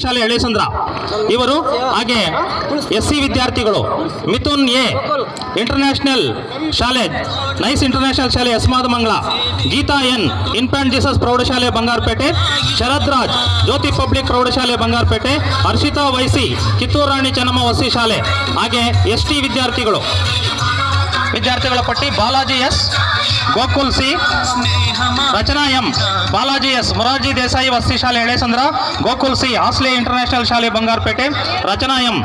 ಶಾಲೆ ಎಳೆಸಂದ್ರ ಇವರು. ಹಾಗೆ SC ವಿದ್ಯಾರ್ಥಿಗಳು ಮಿಥುನ್ ಎ ಇಂಟರ್ನ್ಯಾಷನಲ್ ಶಾಲೆ, ನೈಸ್ ಇಂಟರ್ನ್ಯಾಷನಲ್ ಶಾಲೆ ಯಸ್ಮಾದಮಂಗಲ, ಗೀತಾ ಎನ್ ಇನ್ಫ್ಯಾಂಟ್ ಜೀಸಸ್ ಪ್ರೌಢಶಾಲೆ ಬಂಗಾರಪೇಟೆ, ಶರದ್ ರಾಜ್ ಜ್ಯೋತಿ ಪಬ್ಲಿಕ್ ಪ್ರೌಢಶಾಲೆ ಬಂಗಾರಪೇಟೆ, ಹರ್ಷಿತಾ ವೈಸಿ ಕಿತ್ತೂರು ರಾಣಿ ಚೆನ್ನಮ್ಮ ವಸತಿ ಶಾಲೆ. ಹಾಗೆ ST ವಿದ್ಯಾರ್ಥಿಗಳ ಪಟ್ಟಿ ಬಾಲಾಜಿ ಎಸ್, ಗೋಕುಲ್ ಸಿ, ರಚನಾ ಎಂ, ಬಾಲಾಜಿ ಎಸ್ ಮೊರಾರ್ಜಿ ದೇಸಾಯಿ ವಸತಿ ಶಾಲೆ ಎಳೆಸಂದ್ರ, ಗೋಕುಲ್ ಸಿ ಹಾಸ್ಲೆ ಇಂಟರ್ನ್ಯಾಷನಲ್ ಶಾಲೆ ಬಂಗಾರಪೇಟೆ, ರಚನಾ ಎಂ